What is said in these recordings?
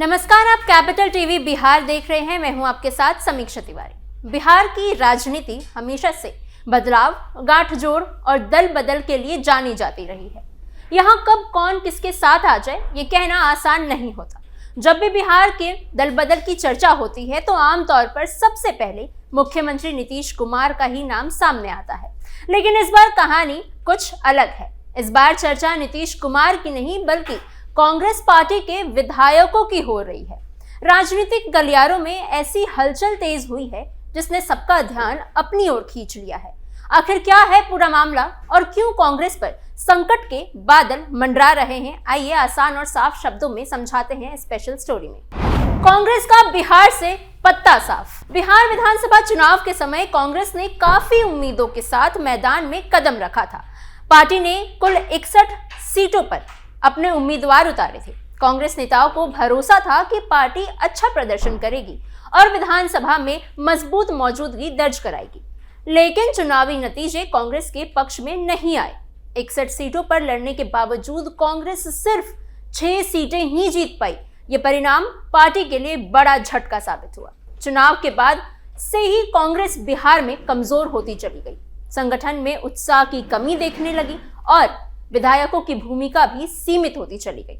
नमस्कार, आप capital TV Bihar देख रहे हैं। मैं हूं आपके साथ समीक्षा तिवारी। बिहार की राजनीति हमेशा से बदलाव, गांठजोड़ और दल बदल के लिए जानी जाती रही है। यहां कब कौन किसके साथ आ जाए ये कहना आसान नहीं होता। जब भी बिहार के दल बदल की चर्चा होती है तो आमतौर पर सबसे पहले मुख्यमंत्री नीतीश कुमार का ही नाम सामने आता है। लेकिन इस बार कहानी कुछ अलग है। इस बार चर्चा नीतीश कुमार की नहीं बल्कि कांग्रेस पार्टी के विधायकों की हो रही है। राजनीतिक गलियारों में ऐसी हलचल तेज हुई है जिसने सबका ध्यान अपनी ओर खींच लिया है। आखिर क्या है पूरा मामला और क्यों कांग्रेस पर संकट के बादल मंडरा रहे हैं, आइए आसान और साफ शब्दों में समझाते हैं स्पेशल स्टोरी में। कांग्रेस का बिहार से पत्ता साफ। बिहार विधानसभा चुनाव के समय कांग्रेस ने काफी उम्मीदों के साथ मैदान में कदम रखा था। पार्टी ने कुल 61 सीटों पर अपने उम्मीदवार उतारे थे। कांग्रेस नेताओं को भरोसा था कि पार्टी अच्छा प्रदर्शन करेगी और विधानसभा में मजबूत मौजूदगी दर्ज कराएगी। लेकिन चुनावी नतीजे कांग्रेस के पक्ष में नहीं आए। 61 सीटों पर लड़ने के बावजूद कांग्रेस सिर्फ 6 सीटें ही जीत पाई। ये परिणाम पार्टी के लिए बड़ा झटका साबित हुआ। चुनाव के बाद से ही कांग्रेस बिहार में कमजोर होती चली गई। संगठन में उत्साह की कमी देखने लगी और विधायकों की भूमिका भी सीमित होती चली गई।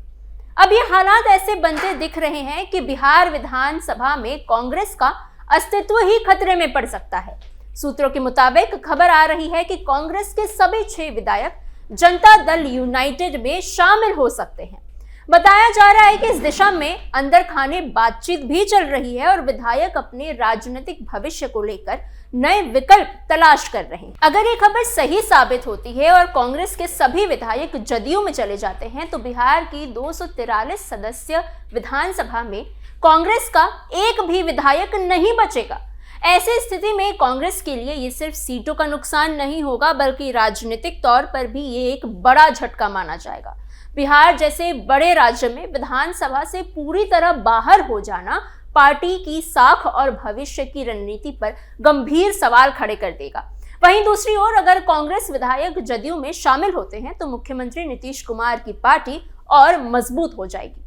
अब ये हालात ऐसे बनते दिख रहे हैं कि बिहार विधानसभा में कांग्रेस का अस्तित्व ही खतरे में पड़ सकता है। सूत्रों के मुताबिक खबर आ रही है कि कांग्रेस के सभी 6 विधायक जनता दल यूनाइटेड में शामिल हो सकते हैं। बताया जा रहा है कि इस दिशा में अंदर खाने बातचीत भी चल रही है और विधायक अपने राजनीतिक भविष्य को लेकर नए विकल्प तलाश कर रहे हैं। अगर ये खबर सही साबित होती है और कांग्रेस के सभी विधायक जदयू में चले जाते हैं तो बिहार की 243 सदस्य विधानसभा में कांग्रेस का एक भी विधायक नहीं बचेगा। ऐसी स्थिति में कांग्रेस के लिए ये सिर्फ सीटों का नुकसान नहीं होगा बल्कि राजनीतिक तौर पर भी ये एक बड़ा झटका माना जाएगा। बिहार जैसे बड़े राज्य में विधानसभा से पूरी तरह बाहर हो जाना पार्टी की साख और भविष्य की रणनीति पर गंभीर सवाल खड़े कर देगा। वहीं दूसरी ओर अगर कांग्रेस विधायक जदयू में शामिल होते हैं तो मुख्यमंत्री नीतीश कुमार की पार्टी और मजबूत हो जाएगी।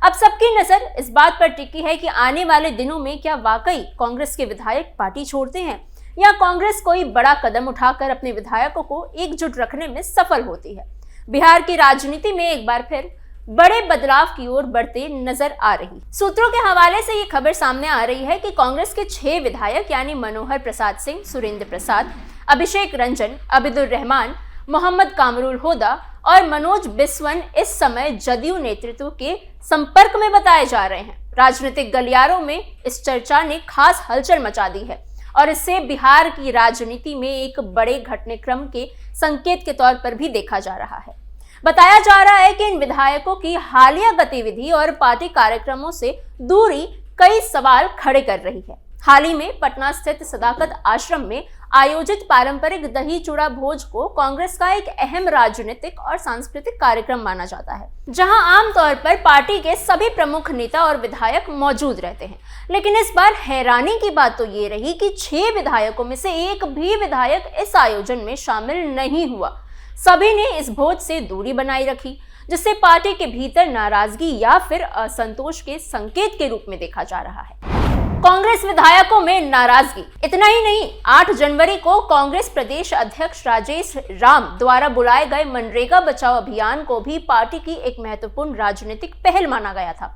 अब सबकी नजर इस बात पर टिकी है कि आने वाले दिनों में क्या वाकई कांग्रेस के विधायक पार्टी छोड़ते हैं या कांग्रेस कोई बड़ा कदम उठाकर अपने विधायकों को एकजुट रखने में सफल होती है। बिहार की राजनीति में एक बार फिर बड़े बदलाव की ओर बढ़ते नजर आ रही। सूत्रों के हवाले से ये खबर सामने आ रही है कि कांग्रेस के 6 विधायक यानी मनोहर प्रसाद सिंह, सुरेंद्र प्रसाद, अभिषेक रंजन, अबिदुर रहमान, मोहम्मद कामरुल होदा और मनोज बिस्वन इस समय जदयू नेतृत्व के संपर्क में बताए जा रहे हैं। राजनीतिक गलियारों में इस चर्चा ने खास हलचल मचा दी है और इससे बिहार की राजनीति में एक बड़े घटनाक्रम के संकेत के तौर पर भी देखा जा रहा है। बताया जा रहा है कि इन विधायकों की हालिया गतिविधि और पार्टी कार्यक्रमों से दूरी कई सवाल खड़े कर रही है। हाल ही में पटना स्थित सदाकत आश्रम में आयोजित पारंपरिक दही चूड़ा भोज को कांग्रेस का एक अहम राजनीतिक और सांस्कृतिक कार्यक्रम माना जाता है, जहां आमतौर पर पार्टी के सभी प्रमुख नेता और विधायक मौजूद रहते हैं। लेकिन इस बार हैरानी की बात तो ये रही कि 6 विधायकों में से एक भी विधायक इस आयोजन में शामिल नहीं हुआ। सभी ने इस भोज से दूरी बनाई रखी, जिससे पार्टी के भीतर नाराजगी या फिर असंतोष के संकेत के रूप में देखा जा रहा है। कांग्रेस विधायकों में नाराजगी। इतना ही नहीं, 8 जनवरी को कांग्रेस प्रदेश अध्यक्ष राजेश राम द्वारा बुलाए गए मनरेगा बचाओ अभियान को भी पार्टी की एक महत्वपूर्ण राजनीतिक पहल माना गया था।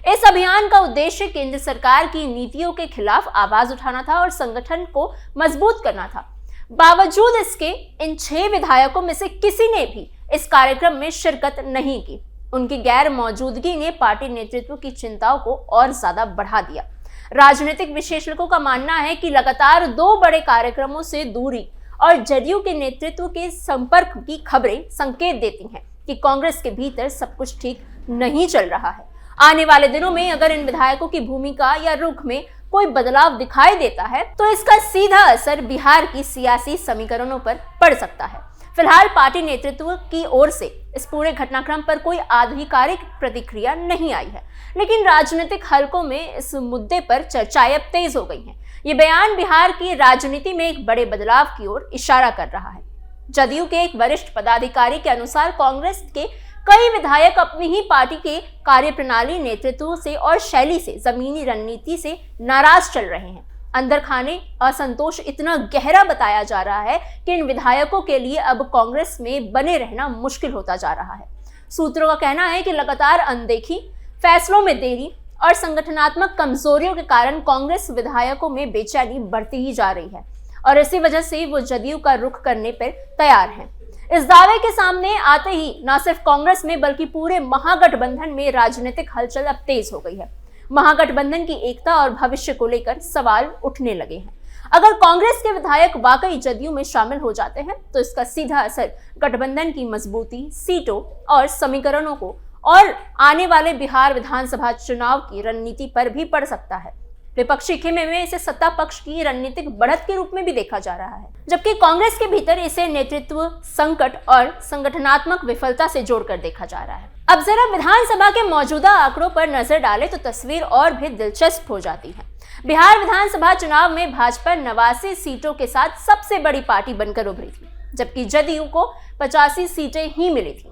इस अभियान का उद्देश्य केंद्र सरकार की नीतियों के खिलाफ आवाज उठाना था और संगठन को मजबूत करना था। बावजूद इसके इन 6 विधायकों में से किसी ने भी इस कार्यक्रम में शिरकत नहीं की। उनकी गैर मौजूदगी ने पार्टी नेतृत्व की चिंताओं को और ज्यादा बढ़ा दिया। राजनीतिक विश्लेषकों का मानना है कि लगातार 2 बड़े कार्यक्रमों से दूरी और जदयू के नेतृत्व के संपर्क की खबरें संकेत देती हैं कि कांग्रेस के भीतर सब कुछ ठीक नहीं चल रहा है। आने वाले दिनों में अगर इन विधायकों की भूमिका या रुख में कोई बदलाव दिखाई देता है तो इसका सीधा असर बिहार की सियासी समीकरणों पर पड़ सकता है। फिलहाल पार्टी नेतृत्व की ओर से इस पूरे घटनाक्रम पर कोई आधिकारिक प्रतिक्रिया नहीं आई है, लेकिन राजनीतिक हलकों में इस मुद्दे पर चर्चाएं अब तेज हो गई हैं। ये बयान बिहार की राजनीति में एक बड़े बदलाव की ओर इशारा कर रहा है। जदयू के एक वरिष्ठ पदाधिकारी के अनुसार कांग्रेस के कई विधायक अपनी ही पार्टी के कार्यप्रणाली, नेतृत्व से और शैली से, जमीनी रणनीति से नाराज चल रहे हैं। अंदर खाने असंतोष इतना गहरा बताया जा रहा है कि इन विधायकों के लिए अब कांग्रेस में बने रहना मुश्किल होता जा रहा है। सूत्रों का कहना है कि लगातार अनदेखी, फैसलों में देरी और संगठनात्मक कमजोरियों के कारण कांग्रेस विधायकों में बेचैनी बढ़ती ही जा रही है और इसी वजह से वो जदयू का रुख करने पर तैयार हैं। इस दावे के सामने आते ही न सिर्फ कांग्रेस में बल्कि पूरे महागठबंधन में राजनीतिक हलचल अब तेज हो गई है। महागठबंधन की एकता और भविष्य को लेकर सवाल उठने लगे हैं। अगर कांग्रेस के विधायक वाकई जदयू में शामिल हो जाते हैं तो इसका सीधा असर गठबंधन की मजबूती, सीटों और समीकरणों को और आने वाले बिहार विधानसभा चुनाव की रणनीति पर भी पड़ सकता है। विपक्षी खेमे में इसे सत्ता पक्ष की रणनीतिक बढ़त के रूप में भी देखा जा रहा है, जबकि कांग्रेस के भीतर इसे नेतृत्व संकट और संगठनात्मक विफलता से जोड़कर देखा जा रहा है। अब जरा विधानसभा के मौजूदा आंकड़ों पर नजर डालें तो तस्वीर और भी दिलचस्प हो जाती है। बिहार विधानसभा चुनाव में भाजपा 89 सीटों के साथ सबसे बड़ी पार्टी बनकर उभरी थी, जबकि जदयू को 85 सीटें ही मिली थी।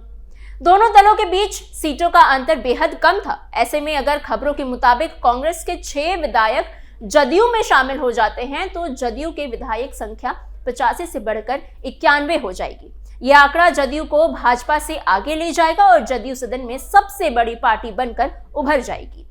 दोनों दलों के बीच सीटों का अंतर बेहद कम था। ऐसे में अगर खबरों के मुताबिक कांग्रेस के 6 विधायक जदयू में शामिल हो जाते हैं तो जदयू के विधायक संख्या 85 से बढ़कर 91 हो जाएगी। यह आंकड़ा जदयू को भाजपा से आगे ले जाएगा और जदयू सदन में सबसे बड़ी पार्टी बनकर उभर जाएगी।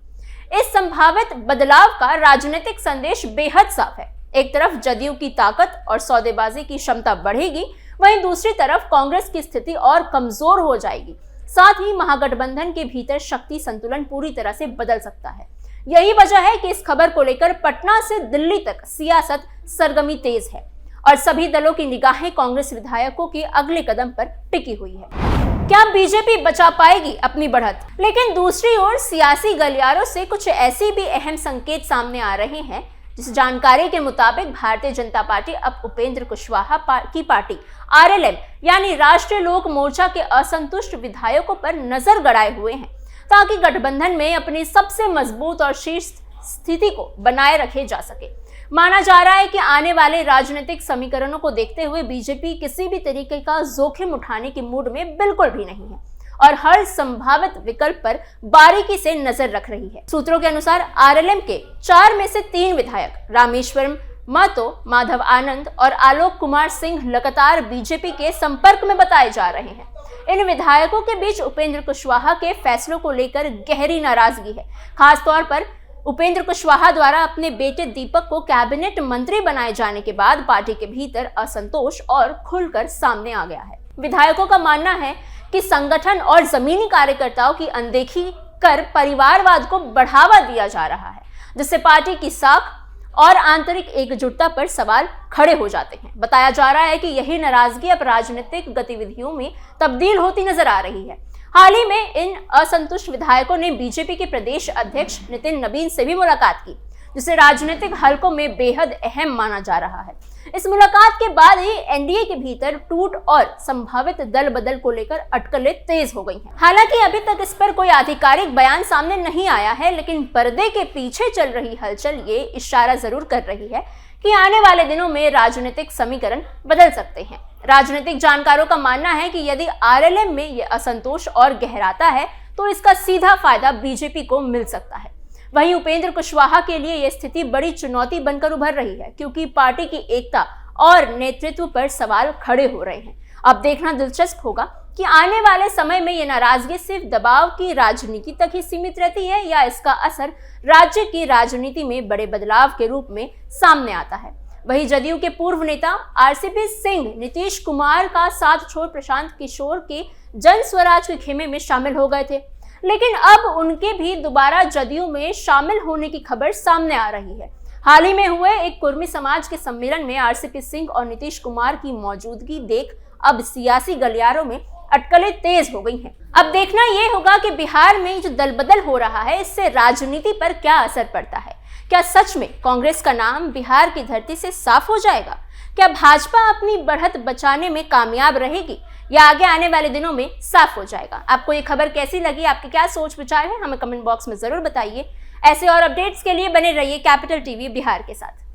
इस संभावित बदलाव का राजनीतिक संदेश बेहद साफ है। एक तरफ जदयू की ताकत और सौदेबाजी की क्षमता बढ़ेगी, वहीं दूसरी तरफ कांग्रेस की स्थिति और कमजोर हो जाएगी। साथ ही महागठबंधन के भीतर शक्ति संतुलन पूरी तरह से बदल सकता है। यही वजह है कि इस खबर को लेकर पटना से दिल्ली तक सियासत सरगर्मी तेज है और सभी दलों की निगाहें कांग्रेस विधायकों के अगले कदम पर टिकी हुई है। क्या बीजेपी बचा पाएगी अपनी बढ़त? लेकिन दूसरी ओर सियासी गलियारों से कुछ ऐसी भी अहम संकेत सामने आ रहे हैं जिस जानकारी के मुताबिक भारतीय जनता पार्टी अब उपेंद्र कुशवाहा की पार्टी आरएलएम यानी राष्ट्रीय लोक मोर्चा के असंतुष्ट विधायकों पर नजर गड़ाए हुए हैं, ताकि गठबंधन में अपनी सबसे मजबूत और शीर्ष स्थिति को बनाए रखे जा सके। माना जा रहा है कि आने वाले राजनीतिक समीकरणों को देखते हुए बीजेपी किसी भी तरीके का जोखिम उठाने की मूड में बिल्कुल भी नहीं है और हर संभावित विकल्प पर बारीकी से नजर रख रही है। सूत्रों के अनुसार आरएलएम के 4 में से 3 विधायक रामेश्वरम महतो, माधव आनंद और आलोक कुमार सिंह लगातार बीजेपी के संपर्क में बताए जा रहे हैं। इन विधायकों के बीच उपेंद्र कुशवाहा के फैसलों को लेकर गहरी नाराजगी है। खासतौर पर उपेंद्र कुशवाहा द्वारा अपने बेटे दीपक को कैबिनेट मंत्री बनाए जाने के बाद पार्टी के भीतर असंतोष और खुलकर सामने आ गया है। विधायकों का मानना है कि संगठन और जमीनी कार्यकर्ताओं की अनदेखी कर परिवारवाद को बढ़ावा दिया जा रहा है, जिससे पार्टी की साख और आंतरिक एकजुटता पर सवाल खड़े हो जाते हैं। बताया जा रहा है कि यही नाराजगी अब राजनीतिक गतिविधियों में तब्दील होती नजर आ रही है। हाल ही में इन असंतुष्ट विधायकों ने बीजेपी के प्रदेश अध्यक्ष नितिन नवीन से भी मुलाकात की, जिसे राजनीतिक हलकों में बेहद अहम माना जा रहा है। इस मुलाकात के बाद ही एनडीए के भीतर टूट और संभावित दल बदल को लेकर अटकलें तेज हो गई हैं। हालांकि अभी तक इस पर कोई आधिकारिक बयान सामने नहीं आया है, लेकिन पर्दे के पीछे चल रही हलचल ये इशारा जरूर कर रही है कि आने वाले दिनों में राजनीतिक समीकरण बदल सकते हैं। राजनीतिक जानकारों का मानना है कि यदि आरएलएम में ये असंतोष और गहराता है तो इसका सीधा फायदा बीजेपी को मिल सकता है। वहीं उपेंद्र कुशवाहा के लिए यह स्थिति बड़ी चुनौती बनकर उभर रही है, क्योंकि पार्टी की एकता और नेतृत्व पर सवाल खड़े हो रहे हैं। अब देखना दिलचस्प होगा कि आने वाले समय में यह नाराजगी सिर्फ दबाव की राजनीति तक ही सीमित रहती है या इसका असर राज्य की राजनीति में बड़े बदलाव के रूप में सामने आता है। वहीं जदयू के पूर्व नेता आरसीपी सिंह नीतीश कुमार का साथ छोड़ प्रशांत किशोर के जन स्वराज के खेमे में शामिल हो गए थे, लेकिन अब उनके भी दोबारा जदयू में शामिल होने की खबर सामने आ रही है। हाल ही में हुए एक कुर्मी समाज के सम्मेलन में आरसीपी सिंह और नीतीश कुमार की मौजूदगी देख अब सियासी गलियारों में अटकलें तेज हो गई हैं। अब देखना यह होगा कि बिहार में जो दल बदल हो रहा है इससे राजनीति पर क्या असर पड़ता है। क्या सच में कांग्रेस का नाम बिहार की धरती से साफ हो जाएगा? क्या भाजपा अपनी बढ़त बचाने में कामयाब रहेगी या आगे आने वाले दिनों में साफ हो जाएगा? आपको ये खबर कैसी लगी? आपके क्या सोच विचार है? हमें कमेंट बॉक्स में जरूर बताइए। ऐसे और अपडेट्स के लिए बने रहिए कैपिटल टीवी बिहार के साथ।